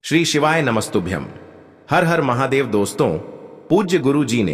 श्री शिवाय नमस्तुभ्यम। हर हर महादेव। दोस्तों, पूज्य गुरु जी ने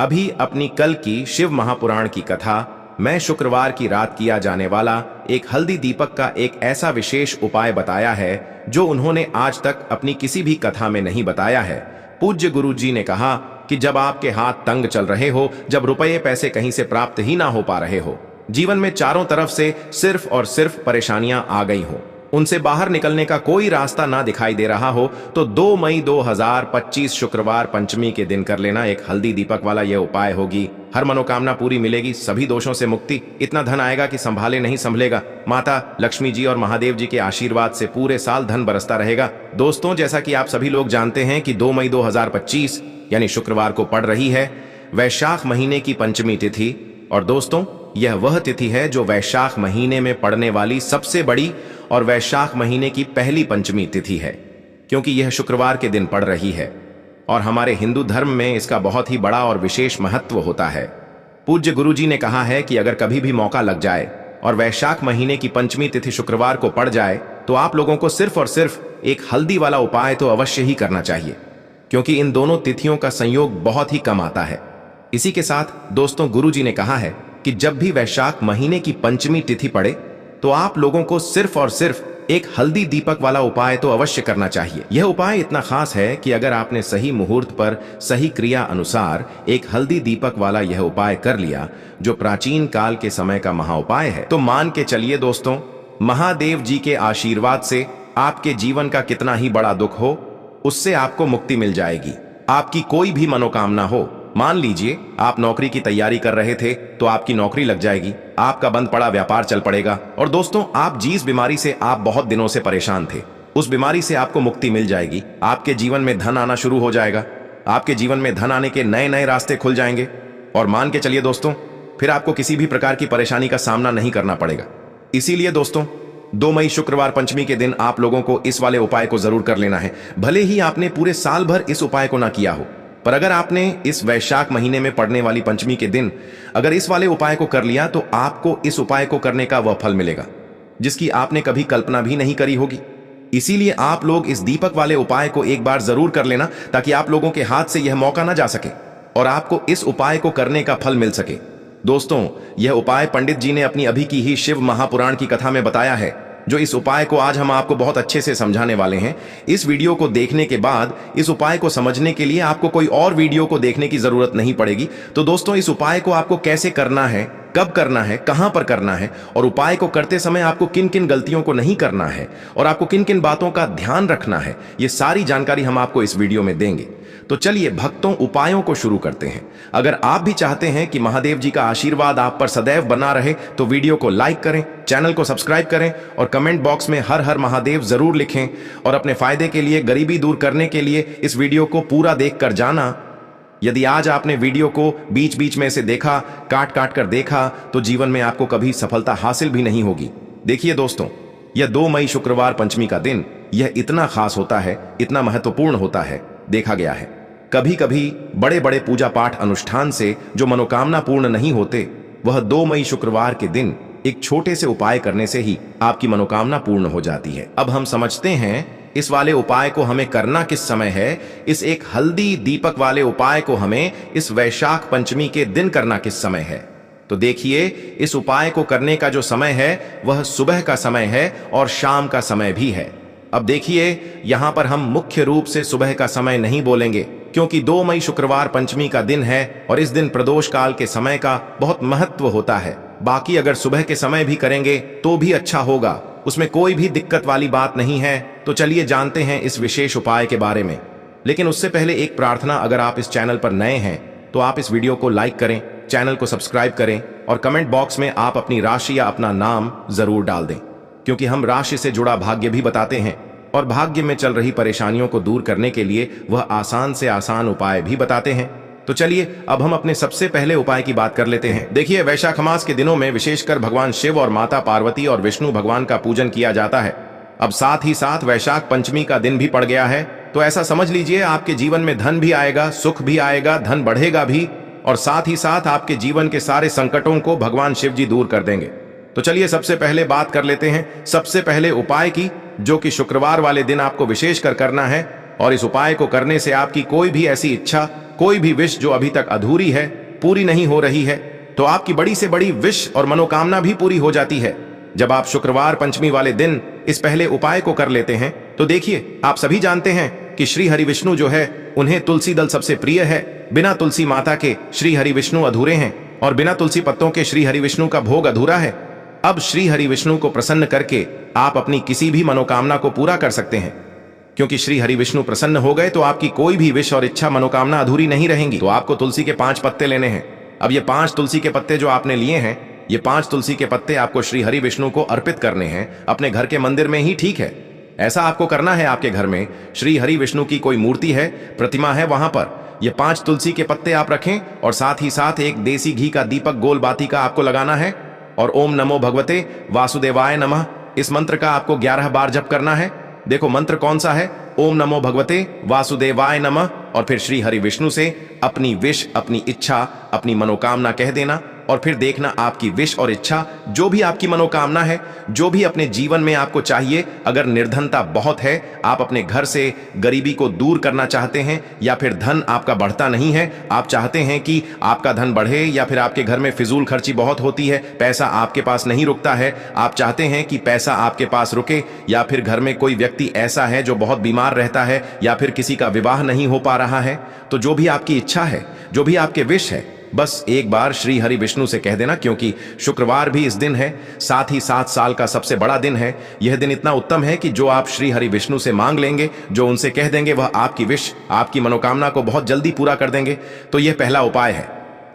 अभी अपनी कल की शिव महापुराण की कथा में शुक्रवार की रात किया जाने वाला एक हल्दी दीपक का एक ऐसा विशेष उपाय बताया है जो उन्होंने आज तक अपनी किसी भी कथा में नहीं बताया है। पूज्य गुरु जी ने कहा कि जब आपके हाथ तंग चल रहे हो, जब रुपये पैसे कहीं से प्राप्त ही ना हो पा रहे हो, जीवन में चारों तरफ से सिर्फ और सिर्फ परेशानियां आ गई हो, उनसे बाहर निकलने का कोई रास्ता ना दिखाई दे रहा हो, तो 2 मई 2025 शुक्रवार पंचमी के दिन कर लेना एक हल्दी दीपक वाला यह उपाय होगी। हर मनोकामना पूरी मिलेगी, सभी दोषों से मुक्ति, इतना धन आएगा कि संभाले नहीं संभलेगा। माता लक्ष्मी जी और महादेव जी के आशीर्वाद से पूरे साल धन बरसता रहेगा। दोस्तों, जैसा कि आप सभी लोग जानते हैं कि 2 मई 2025 यानी शुक्रवार को पड़ रही है वैशाख महीने की पंचमी तिथि। और दोस्तों, यह वह तिथि है जो वैशाख महीने में पड़ने वाली सबसे बड़ी और वैशाख महीने की पहली पंचमी तिथि है, क्योंकि यह शुक्रवार के दिन पड़ रही है और हमारे हिंदू धर्म में इसका बहुत ही बड़ा और विशेष महत्व होता है। पूज्य गुरु जी ने कहा है कि अगर कभी भी मौका लग जाए और वैशाख महीने की पंचमी तिथि शुक्रवार को पड़ जाए तो आप लोगों को सिर्फ और सिर्फ एक हल्दी वाला उपाय तो अवश्य ही करना चाहिए, क्योंकि इन दोनों तिथियों का संयोग बहुत ही कम आता है। इसी के साथ दोस्तों, गुरु जी ने कहा है कि जब भी वैशाख महीने की पंचमी तिथि पड़े तो आप लोगों को सिर्फ और सिर्फ एक हल्दी दीपक वाला उपाय तो अवश्य करना चाहिए। यह उपाय इतना खास है कि अगर आपने सही मुहूर्त पर सही क्रिया अनुसार एक हल्दी दीपक वाला यह उपाय कर लिया, जो प्राचीन काल के समय का महाउपाय है, तो मान के चलिए दोस्तों, महादेव जी के आशीर्वाद से आपके जीवन का कितना ही बड़ा दुख हो, उससे आपको मुक्ति मिल जाएगी। आपकी कोई भी मनोकामना हो, मान लीजिए आप नौकरी की तैयारी कर रहे थे तो आपकी नौकरी लग जाएगी, आपका बंद पड़ा व्यापार चल पड़ेगा, और दोस्तों, आप जिस बीमारी से आप बहुत दिनों से परेशान थे उस बीमारी से आपको मुक्ति मिल जाएगी। आपके जीवन में धन आना शुरू हो जाएगा, आपके जीवन में धन आने के नए नए रास्ते खुल जाएंगे, और मान के चलिए दोस्तों, फिर आपको किसी भी प्रकार की परेशानी का सामना नहीं करना पड़ेगा। इसीलिए दोस्तों, 2 मई शुक्रवार पंचमी के दिन आप लोगों को इस वाले उपाय को जरूर कर लेना है। भले ही आपने पूरे साल भर इस उपाय को ना किया हो, पर अगर आपने इस वैशाख महीने में पड़ने वाली पंचमी के दिन अगर इस वाले उपाय को कर लिया तो आपको इस उपाय को करने का वह फल मिलेगा जिसकी आपने कभी कल्पना भी नहीं करी होगी। इसीलिए आप लोग इस दीपक वाले उपाय को एक बार जरूर कर लेना, ताकि आप लोगों के हाथ से यह मौका ना जा सके और आपको इस उपाय को करने का फल मिल सके। दोस्तों, यह उपाय पंडित जी ने अपनी अभी की ही शिव महापुराण की कथा में बताया है, जो इस उपाय को आज हम आपको बहुत अच्छे से समझाने वाले हैं। इस वीडियो को देखने के बाद इस उपाय को समझने के लिए आपको कोई और वीडियो को देखने की जरूरत नहीं पड़ेगी। तो दोस्तों, इस उपाय को आपको कैसे करना है, कब करना है, कहां पर करना है, और उपाय को करते समय आपको किन किन गलतियों को नहीं करना है और आपको किन किन बातों का ध्यान रखना है, ये सारी जानकारी हम आपको इस वीडियो में देंगे। तो चलिए भक्तों, उपायों को शुरू करते हैं। अगर आप भी चाहते हैं कि महादेव जी का आशीर्वाद आप पर सदैव बना रहे तो वीडियो को लाइक करें, चैनल को सब्सक्राइब करें और कमेंट बॉक्स में हर हर महादेव जरूर लिखें। और अपने फायदे के लिए, गरीबी दूर करने के लिए इस वीडियो को पूरा देखकर जाना। यदि आज आपने वीडियो को बीच बीच में से देखा, काट काट कर देखा, तो जीवन में आपको कभी सफलता हासिल भी नहीं होगी। देखिए दोस्तों, यह 2 मई शुक्रवार पंचमी का दिन यह इतना खास होता है, इतना महत्वपूर्ण होता है। देखा गया है कभी कभी बड़े बड़े पूजा पाठ अनुष्ठान से जो मनोकामना पूर्ण नहीं होते, वह 2 मई शुक्रवार के दिन एक छोटे से उपाय करने से ही आपकी मनोकामना पूर्ण हो जाती है। अब हम समझते हैं इस वाले उपाय को हमें करना किस समय है। इस एक हल्दी दीपक वाले उपाय को हमें इस वैशाख पंचमी के दिन करना किस समय है। तो देखिए, इस उपाय को करने का जो समय है वह सुबह का समय है और शाम का समय भी है। अब देखिए, यहां पर हम मुख्य रूप से सुबह का समय नहीं बोलेंगे, क्योंकि 2 मई शुक्रवार पंचमी का दिन है और इस दिन प्रदोष काल के समय का बहुत महत्व होता है। बाकी अगर सुबह के समय भी करेंगे तो भी अच्छा होगा, उसमें कोई भी दिक्कत वाली बात नहीं है। तो चलिए जानते हैं इस विशेष उपाय के बारे में। लेकिन उससे पहले एक प्रार्थना, अगर आप इस चैनल पर नए हैं तो आप इस वीडियो को लाइक करें, चैनल को सब्सक्राइब करें और कमेंट बॉक्स में आप अपनी राशि या अपना नाम जरूर डाल दें, क्योंकि हम राशि से जुड़ा भाग्य भी बताते हैं और भाग्य में चल रही परेशानियों को दूर करने के लिए वह आसान से आसान उपाय भी बताते हैं। तो चलिए अब हम अपने सबसे पहले उपाय की बात कर लेते हैं। देखिए, वैशाख मास के दिनों में विशेषकर भगवान शिव और माता पार्वती और विष्णु भगवान का पूजन किया जाता है। अब साथ ही साथ वैशाख पंचमी का दिन भी पड़ गया है, तो ऐसा समझ लीजिए आपके जीवन में धन भी आएगा, सुख भी आएगा, धन बढ़ेगा भी, और साथ ही साथ आपके जीवन के सारे संकटों को भगवान शिव जी दूर कर देंगे। तो चलिए सबसे पहले बात कर लेते हैं सबसे पहले उपाय की, जो कि शुक्रवार वाले दिन आपको विशेष कर करना है। और इस उपाय को करने से आपकी कोई भी ऐसी इच्छा, कोई भी विश जो अभी तक अधूरी है, पूरी नहीं हो रही है, तो आपकी बड़ी से बड़ी विश और मनोकामना भी पूरी हो जाती है। जब आप शुक्रवार पंचमी वाले दिन इस पहले उपाय को कर लेते हैं तो देखिए, आप सभी जानते हैं कि श्री हरि विष्णु जो है, उन्हें तुलसी दल सबसे प्रिय है। बिना तुलसी माता के श्री हरि विष्णु अधूरे हैं और बिना तुलसी पत्तों के श्री हरि विष्णु का भोग अधूरा है। अब श्री हरि विष्णु को प्रसन्न करके आप अपनी किसी भी मनोकामना को पूरा कर सकते हैं, क्योंकि श्री हरि विष्णु प्रसन्न हो गए तो आपकी कोई भी विश और इच्छा मनोकामना अधूरी नहीं रहेंगी। तो आपको तुलसी के 5 पत्ते लेने हैं। अब ये 5 तुलसी के पत्ते जो आपने लिए हैं, ये 5 तुलसी के पत्ते आपको श्री हरि विष्णु को अर्पित करने हैं अपने घर के मंदिर में ही, ठीक है। ऐसा आपको करना है। आपके घर में श्री हरि विष्णु की कोई मूर्ति है, प्रतिमा है, वहां पर ये 5 तुलसी के पत्ते आप रखें और साथ ही साथ एक देसी घी का दीपक गोल बाती का आपको लगाना है और ओम नमो भगवते वासुदेवाय नमः इस मंत्र का आपको 11 बार जप करना है। देखो मंत्र कौन सा है, ओम नमो भगवते वासुदेवाय नमः, और फिर श्री हरि विष्णु से अपनी विश, अपनी इच्छा, अपनी मनोकामना कह देना और फिर देखना आपकी विश और इच्छा, जो भी आपकी मनोकामना है, जो भी अपने जीवन में आपको चाहिए। अगर निर्धनता बहुत है, आप अपने घर से गरीबी को दूर करना चाहते हैं, या फिर धन आपका बढ़ता नहीं है, आप चाहते हैं कि आपका धन बढ़े, या फिर आपके घर में फिजूल खर्ची बहुत होती है, पैसा आपके पास नहीं रुकता है, आप चाहते हैं कि पैसा आपके पास रुके, या फिर घर में कोई व्यक्ति ऐसा है जो बहुत बीमार रहता है, या फिर किसी का विवाह नहीं हो पा रहा है, तो जो भी आपकी इच्छा है, जो भी आपके विश है, बस एक बार श्री हरि विष्णु से कह देना। क्योंकि शुक्रवार भी इस दिन है, साथ ही 7 साल का सबसे बड़ा दिन है। यह दिन इतना उत्तम है कि जो आप श्री हरि विष्णु से मांग लेंगे, जो उनसे कह देंगे, वह आपकी विश, आपकी मनोकामना को बहुत जल्दी पूरा कर देंगे। तो यह पहला उपाय है।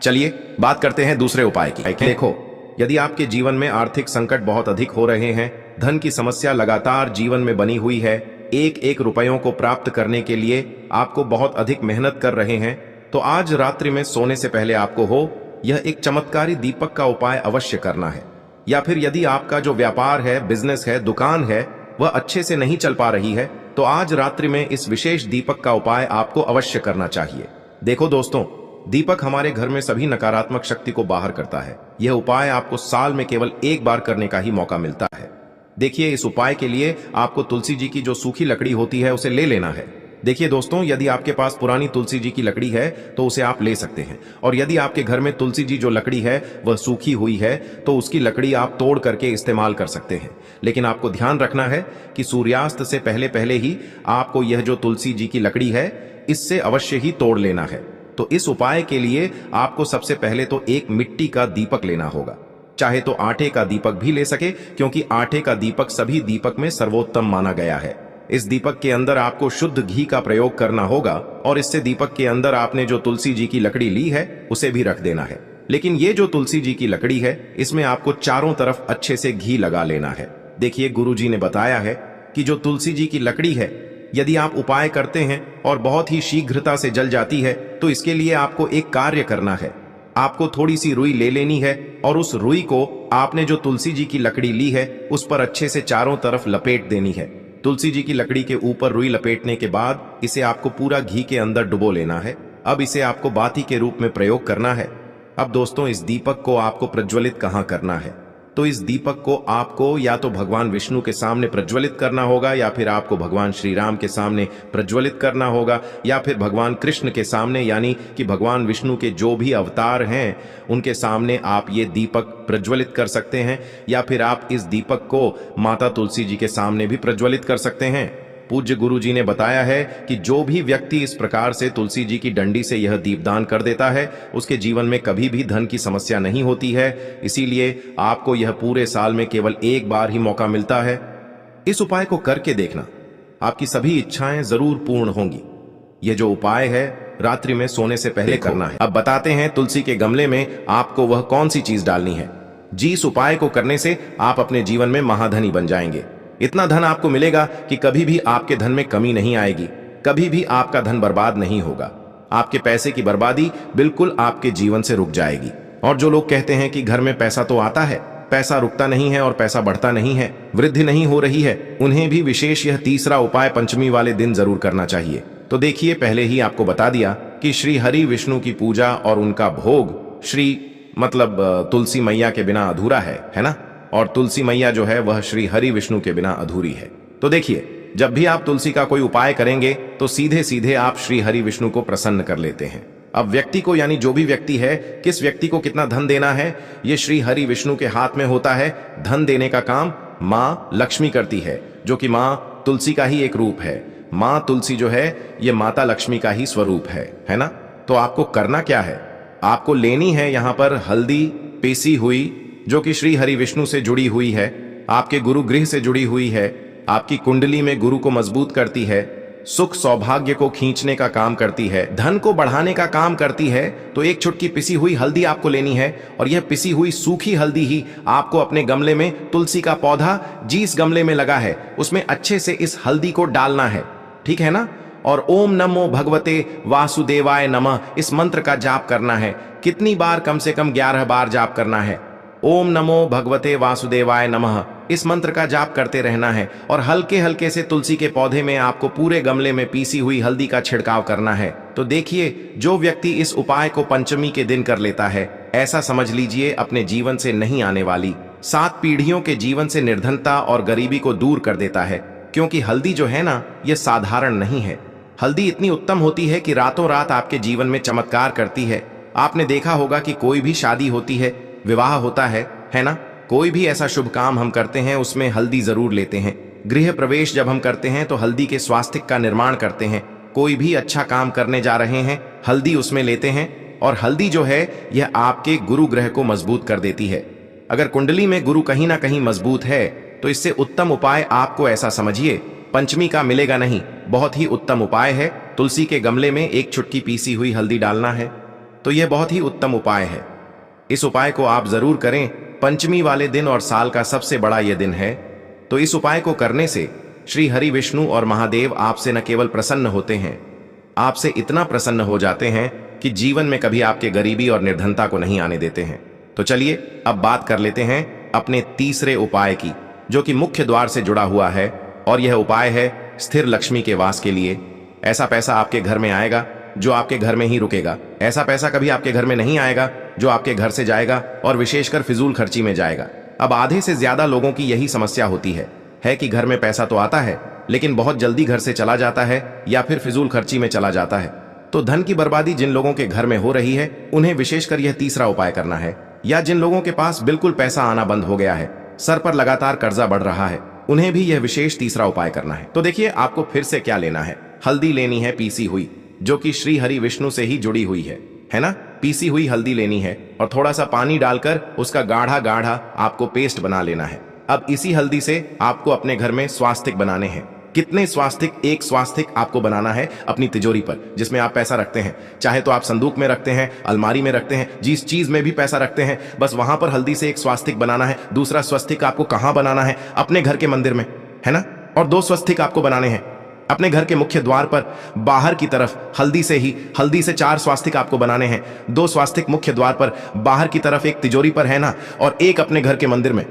चलिए बात करते हैं दूसरे उपाय की। देखो, यदि आपके जीवन में आर्थिक संकट बहुत अधिक हो रहे हैं, धन की समस्या लगातार जीवन में बनी हुई है, एक एक रुपयों को प्राप्त करने के लिए आपको बहुत अधिक मेहनत कर रहे हैं, तो आज रात्रि में सोने से पहले आपको हो यह एक चमत्कारी दीपक का उपाय अवश्य करना है। या फिर यदि आपका जो व्यापार है, बिजनेस है, दुकान है, वह अच्छे से नहीं चल पा रही है, तो आज रात्रि में इस विशेष दीपक का उपाय आपको अवश्य करना चाहिए। देखो दोस्तों, दीपक हमारे घर में सभी नकारात्मक शक्ति को बाहर करता है। यह उपाय आपको साल में केवल एक बार करने का ही मौका मिलता है। देखिए, इस उपाय के लिए आपको तुलसी जी की जो सूखी लकड़ी होती है उसे ले लेना है। देखिए दोस्तों, यदि आपके पास पुरानी तुलसी जी की लकड़ी है तो उसे आप ले सकते हैं, और यदि आपके घर में तुलसी जी जो लकड़ी है वह सूखी हुई है तो उसकी लकड़ी आप तोड़ करके इस्तेमाल कर सकते हैं। लेकिन आपको ध्यान रखना है कि सूर्यास्त से पहले पहले ही आपको यह जो तुलसी जी की लकड़ी है, इससे अवश्य ही तोड़ लेना है। तो इस उपाय के लिए आपको सबसे पहले तो एक मिट्टी का दीपक लेना होगा। चाहे तो आटे का दीपक भी ले सके, क्योंकि आटे का दीपक सभी दीपक में सर्वोत्तम माना गया है। इस दीपक के अंदर आपको शुद्ध घी का प्रयोग करना होगा, और इससे दीपक के अंदर आपने जो तुलसी जी की लकड़ी ली है उसे भी रख देना है। लेकिन ये जो तुलसी जी की लकड़ी है, इसमें आपको चारों तरफ अच्छे से घी लगा लेना है। देखिए, गुरुजी ने बताया है कि जो तुलसी जी की लकड़ी है, यदि आप उपाय करते हैं और बहुत ही शीघ्रता से जल जाती है, तो इसके लिए आपको एक कार्य करना है। आपको थोड़ी सी रुई ले लेनी है और उस रुई को आपने जो तुलसी जी की लकड़ी ली है उस पर अच्छे से चारों तरफ लपेट देनी है। तुलसी जी की लकड़ी के ऊपर रुई लपेटने के बाद इसे आपको पूरा घी के अंदर डुबो लेना है। अब इसे आपको बाती के रूप में प्रयोग करना है। अब दोस्तों, इस दीपक को आपको प्रज्वलित कहाँ करना है? तो इस दीपक को आपको या तो भगवान विष्णु के सामने प्रज्वलित करना होगा, या फिर आपको भगवान श्री राम के सामने प्रज्वलित करना होगा, या फिर भगवान कृष्ण के सामने, यानी कि भगवान विष्णु के जो भी अवतार हैं उनके सामने आप ये दीपक प्रज्वलित कर सकते हैं। या फिर आप इस दीपक को माता तुलसी जी के सामने भी प्रज्वलित कर सकते हैं। पूज्य गुरु जी ने बताया है कि जो भी व्यक्ति इस प्रकार से तुलसी जी की डंडी से यह दीपदान कर देता है, उसके जीवन में कभी भी धन की समस्या नहीं होती है। इसीलिए आपको यह पूरे साल में केवल एक बार ही मौका मिलता है। इस उपाय को करके देखना, आपकी सभी इच्छाएं जरूर पूर्ण होंगी। यह जो उपाय है रात्रि में सोने से पहले करना है। अब बताते हैं तुलसी के गमले में आपको वह कौन सी चीज डालनी है। जी, इस उपाय को करने से आप अपने जीवन में महाधनी बन जाएंगे। इतना धन आपको मिलेगा कि कभी भी आपके धन में कमी नहीं आएगी, कभी भी आपका धन बर्बाद नहीं होगा। आपके पैसे की बर्बादी बिल्कुल आपके जीवन से रुक जाएगी। और जो लोग कहते हैं कि घर में पैसा तो आता है, पैसा रुकता नहीं है और पैसा बढ़ता नहीं है, वृद्धि नहीं हो रही है, उन्हें भी विशेष यह तीसरा उपाय पंचमी वाले दिन जरूर करना चाहिए। तो देखिए, पहले ही आपको बता दिया कि श्री हरि विष्णु की पूजा और उनका भोग तुलसी मैया के बिना अधूरा है ना। और तुलसी मैया जो है वह श्री हरि विष्णु के बिना अधूरी है। तो देखिए, जब भी आप तुलसी का कोई उपाय करेंगे तो सीधे सीधे आप श्री हरि विष्णु को प्रसन्न कर लेते हैं। अब व्यक्ति को, यानी जो भी व्यक्ति है, किस व्यक्ति को कितना धन देना है, ये श्री हरि विष्णु के हाथ में होता है। धन देने का काम माँ लक्ष्मी करती है, जो कि माँ तुलसी का ही एक रूप है। माँ तुलसी जो है ये माता लक्ष्मी का ही स्वरूप है ना। तो आपको करना क्या है, आपको लेनी है यहाँ पर हल्दी पीसी हुई, जो कि श्री हरि विष्णु से जुड़ी हुई है, आपके गुरु गृह से जुड़ी हुई है, आपकी कुंडली में गुरु को मजबूत करती है, सुख सौभाग्य को खींचने का काम करती है, धन को बढ़ाने का काम करती है। तो एक चुटकी पिसी हुई हल्दी आपको लेनी है, और यह पिसी हुई सूखी हल्दी ही आपको अपने गमले में, तुलसी का पौधा जिस गमले में लगा है उसमें अच्छे से इस हल्दी को डालना है, ठीक है ना। और ओम नमो भगवते वासुदेवाय नमः इस मंत्र का जाप करना है। कितनी बार? कम से कम 11 बार जाप करना है। ओम नमो भगवते वासुदेवाय नमः इस मंत्र का जाप करते रहना है, और हल्के हल्के से तुलसी के पौधे में आपको पूरे गमले में पीसी हुई हल्दी का छिड़काव करना है। तो देखिए, जो व्यक्ति इस उपाय को पंचमी के दिन कर लेता है, ऐसा समझ लीजिए अपने जीवन से नहीं आने वाली 7 पीढ़ियों के जीवन से निर्धनता और गरीबी को दूर कर देता है। क्योंकि हल्दी जो है ना, यह साधारण नहीं है। हल्दी इतनी उत्तम होती है कि रातों रात आपके जीवन में चमत्कार करती है। आपने देखा होगा कि कोई भी शादी होती है, विवाह होता है ना, कोई भी ऐसा शुभ काम हम करते हैं उसमें हल्दी जरूर लेते हैं। गृह प्रवेश जब हम करते हैं तो हल्दी के स्वास्तिक का निर्माण करते हैं। कोई भी अच्छा काम करने जा रहे हैं, हल्दी उसमें लेते हैं। और हल्दी जो है यह आपके गुरु ग्रह को मजबूत कर देती है। अगर कुंडली में गुरु कहीं ना कहीं मजबूत है तो इससे उत्तम उपाय आपको, ऐसा समझिए, पंचमी का मिलेगा नहीं। बहुत ही उत्तम उपाय है। तुलसी के गमले में एक चुटकी पीसी हुई हल्दी डालना है। तो यह बहुत ही उत्तम उपाय है। इस उपाय को आप जरूर करें पंचमी वाले दिन, और साल का सबसे बड़ा यह दिन है। तो इस उपाय को करने से श्री हरि विष्णु और महादेव आपसे न केवल प्रसन्न होते हैं, आपसे इतना प्रसन्न हो जाते हैं कि जीवन में कभी आपके गरीबी और निर्धनता को नहीं आने देते हैं। तो चलिए अब बात कर लेते हैं अपने तीसरे उपाय की, जो कि मुख्य द्वार से जुड़ा हुआ है। और यह उपाय है स्थिर लक्ष्मी के वास के लिए। ऐसा पैसा आपके घर में आएगा जो आपके घर में ही रुकेगा। ऐसा पैसा कभी आपके घर में नहीं आएगा जो आपके घर से जाएगा, और विशेषकर फिजूल खर्ची में जाएगा। अब आधे से ज्यादा लोगों की यही समस्या होती है कि घर में पैसा तो आता है लेकिन बहुत जल्दी घर से चला जाता है, या फिर फिजूल खर्ची में चला जाता है। तो धन की बर्बादी जिन लोगों के घर में हो रही है उन्हें विशेषकर यह तीसरा उपाय करना है। या जिन लोगों के पास बिल्कुल पैसा आना बंद हो गया है, सर पर लगातार कर्जा बढ़ रहा है, उन्हें भी यह विशेष तीसरा उपाय करना है। तो देखिए, आपको फिर से क्या लेना है, हल्दी लेनी है पीसी हुई, जो कि श्री हरि विष्णु से ही जुड़ी हुई है ना। पीसी हुई हल्दी लेनी है, और थोड़ा सा पानी डालकर उसका गाढ़ा गाढ़ा आपको पेस्ट बना लेना है। अब इसी हल्दी से आपको अपने घर में स्वास्तिक बनाने हैं। कितने स्वास्तिक? एक स्वास्तिक आपको बनाना है अपनी तिजोरी पर, जिसमें आप पैसा रखते हैं। चाहे तो आप संदूक में रखते हैं, अलमारी में रखते हैं, जिस चीज में भी पैसा रखते हैं, बस वहां पर हल्दी से एक स्वास्तिक बनाना है। दूसरा स्वस्तिक आपको कहां बनाना है? अपने घर के मंदिर में, है ना। और 2 स्वस्तिक आपको बनाने हैं अपने घर के मुख्य द्वार पर बाहर की तरफ। हल्दी से 4 स्वास्तिक आपको बनाने हैं। 2 स्वास्तिक मुख्य द्वार पर बाहर की तरफ, एक तिजोरी पर, है ना, और एक अपने घर के मंदिर में।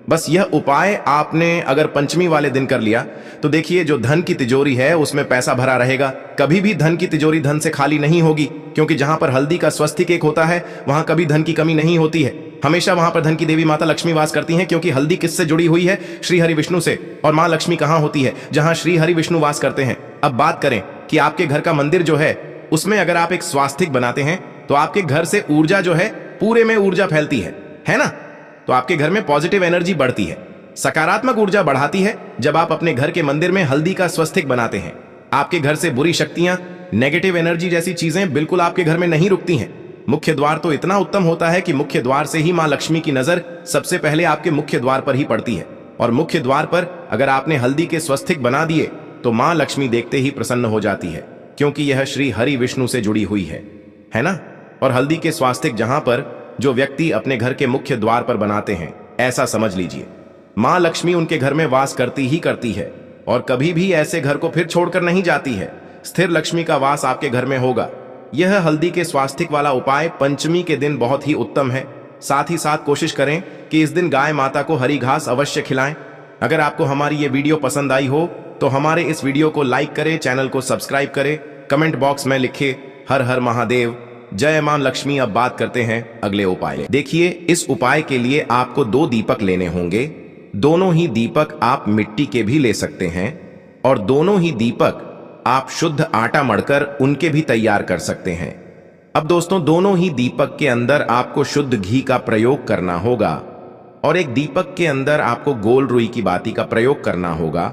बस यह उपाय आपने अगर पंचमी वाले दिन कर लिया तो देखिए, जो धन की तिजोरी है उसमें पैसा भरा रहेगा। कभी भी धन की तिजोरी धन से खाली नहीं होगी, क्योंकि जहां पर हल्दी का स्वस्तिक एक होता है वहां कभी धन की कमी नहीं होती है। हमेशा वहां पर धन की देवी माता लक्ष्मी वास करती हैं, क्योंकि हल्दी किससे जुड़ी हुई है? श्री हरि विष्णु से। और मां लक्ष्मी कहां होती है? जहां श्री हरि विष्णु वास करते हैं। अब बात करें कि आपके घर का मंदिर जो है उसमें अगर आप एक स्वास्तिक बनाते हैं तो आपके घर से ऊर्जा जो है, पूरे में ऊर्जा फैलती है ना। तो आपके घर में पॉजिटिव एनर्जी बढ़ती है, सकारात्मक ऊर्जा बढ़ाती है। जब आप अपने घर के मंदिर में हल्दी का स्वस्तिक बनाते हैं, आपके घर से बुरी शक्तियां, नेगेटिव एनर्जी जैसी चीजें बिल्कुल आपके घर में नहीं रुकती हैं। मुख्य द्वार तो इतना उत्तम होता है कि मुख्य द्वार से ही मां लक्ष्मी की नजर सबसे पहले आपके मुख्य द्वार पर ही पड़ती है। और मुख्य द्वार पर अगर आपने हल्दी के स्वस्तिक बना दिए तो मां लक्ष्मी देखते ही प्रसन्न हो जाती है, क्योंकि यह श्री हरि विष्णु से जुड़ी हुई है ना। और हल्दी के स्वास्तिक जहां पर जो व्यक्ति अपने घर के मुख्य द्वार पर बनाते हैं, ऐसा समझ लीजिए मां लक्ष्मी उनके घर में वास करती ही करती है, और कभी भी ऐसे घर को फिर छोड़कर नहीं जाती है। स्थिर लक्ष्मी का वास आपके घर में होगा। यह हल्दी के स्वास्तिक वाला उपाय पंचमी के दिन बहुत ही उत्तम है। साथ ही साथ कोशिश करें कि इस दिन गाय माता को हरी घास अवश्य खिलाएं। अगर आपको हमारी ये वीडियो पसंद आई हो तो हमारे इस वीडियो को लाइक करें, चैनल को सब्सक्राइब करें, कमेंट बॉक्स में लिखे हर हर महादेव, जय मां लक्ष्मी। अब बात करते हैं अगले उपाय। देखिए, इस उपाय के लिए आपको 2 दीपक लेने होंगे। दोनों ही दीपक आप मिट्टी के भी ले सकते हैं और दोनों ही दीपक आप शुद्ध आटा मढ़कर उनके भी तैयार कर सकते हैं। अब दोस्तों, दोनों ही दीपक के अंदर आपको शुद्ध घी का प्रयोग करना होगा और एक दीपक के अंदर आपको गोल रुई की बाती का प्रयोग करना होगा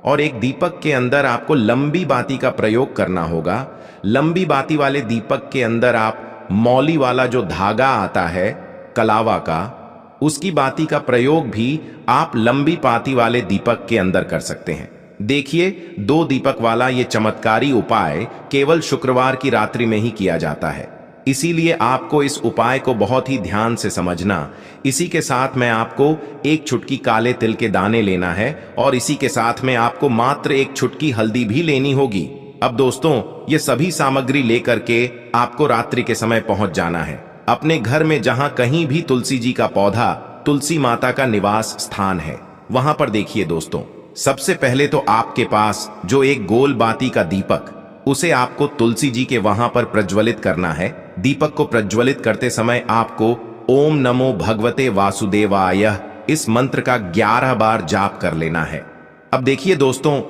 और एक दीपक के अंदर आपको लंबी बाती का प्रयोग करना होगा। लंबी बाती वाले दीपक के अंदर आप मौली वाला जो धागा आता है कलावा का, उसकी बाती का प्रयोग भी आप लंबी बाती वाले दीपक के अंदर कर सकते हैं। देखिए, 2 दीपक वाला ये चमत्कारी उपाय केवल शुक्रवार की रात्रि में ही किया जाता है, इसीलिए आपको इस उपाय को बहुत ही ध्यान से समझना। इसी के साथ में आपको एक चुटकी काले तिल के दाने लेना है और इसी के साथ में आपको मात्र एक चुटकी हल्दी भी लेनी होगी। अब दोस्तों, ये सभी सामग्री लेकर के आपको रात्रि के समय पहुंच जाना है अपने घर में, जहां कहीं भी तुलसी जी का पौधा, तुलसी माता का निवास स्थान है, वहां पर देखिए दोस्तों, सबसे पहले तो आपके पास जो एक गोल बाती का दीपक, उसे आपको तुलसी जी के वहां पर प्रज्वलित करना है। दीपक को प्रज्वलित करते समय आपको ओम नमो भगवते वासुदेवाय इस मंत्र का 11 बार जाप कर लेना है। अब देखिए दोस्तों,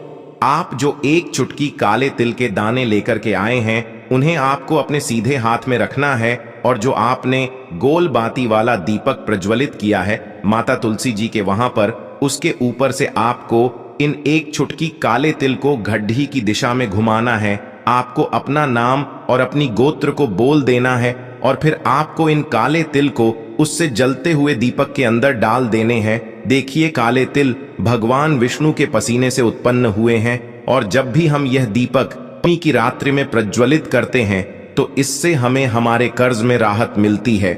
आप जो एक चुटकी काले तिल के दाने लेकर के आए हैं, उन्हें आपको अपने सीधे हाथ में रखना है और जो आपने गोल बाती वाला दीपक प्रज्वलित किया है माता तुलसी जी के वहां पर, उसके ऊपर से आपको इन एक चुटकी काले तिल को गड्ढी की दिशा में घुमाना है। आपको अपना नाम और अपनी गोत्र को बोल देना है और फिर आपको इन काले तिल को उससे जलते हुए दीपक के अंदर डाल देने हैं। देखिए, काले तिल भगवान विष्णु के पसीने से उत्पन्न हुए हैं और जब भी हम यह दीपक नवमी की रात्रि में प्रज्वलित करते हैं तो इससे हमें हमारे कर्ज में राहत मिलती है,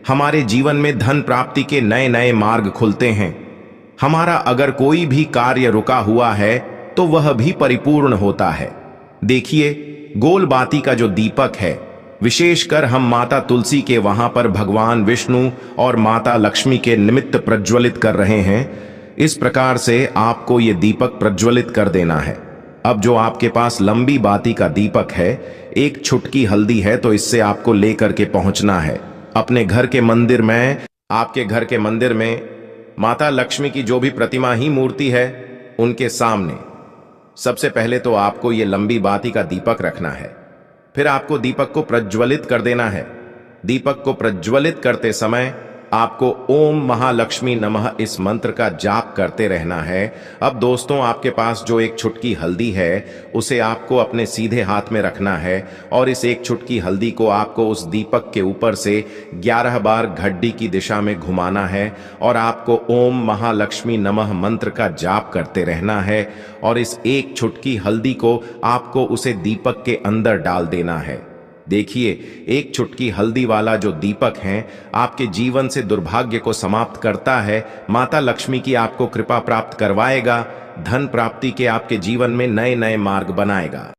हमारे जीवन में धन प्राप्ति के नए नए मार्ग खुलते हैं, हमारा अगर कोई भी कार्य रुका हुआ है तो वह भी परिपूर्ण होता है। देखिए, गोल बाती का जो दीपक है, विशेषकर हम माता तुलसी के वहां पर भगवान विष्णु और माता लक्ष्मी के निमित्त प्रज्वलित कर रहे हैं। इस प्रकार से आपको ये दीपक प्रज्वलित कर देना है। अब जो आपके पास लंबी बाती का दीपक है, एक चुटकी हल्दी है, तो इससे आपको लेकर के पहुंचना है अपने घर के मंदिर में। आपके घर के मंदिर में माता लक्ष्मी की जो भी प्रतिमा ही मूर्ति है, उनके सामने सबसे पहले तो आपको ये लंबी बाती का दीपक रखना है। फिर आपको दीपक को प्रज्वलित कर देना है। दीपक को प्रज्वलित करते समय आपको ओम महालक्ष्मी नमः इस मंत्र का जाप करते रहना है। अब दोस्तों, आपके पास जो एक चुटकी हल्दी है, उसे आपको अपने सीधे हाथ में रखना है और इस एक चुटकी हल्दी को आपको उस दीपक के ऊपर से 11 बार घड्डी की दिशा में घुमाना है और आपको ओम महालक्ष्मी नमः मंत्र का जाप करते रहना है और इस एक चुटकी हल्दी को आपको उसे दीपक के अंदर डाल देना है। देखिए, एक चुटकी हल्दी वाला जो दीपक है आपके जीवन से दुर्भाग्य को समाप्त करता है, माता लक्ष्मी की आपको कृपा प्राप्त करवाएगा, धन प्राप्ति के आपके जीवन में नए नए मार्ग बनाएगा।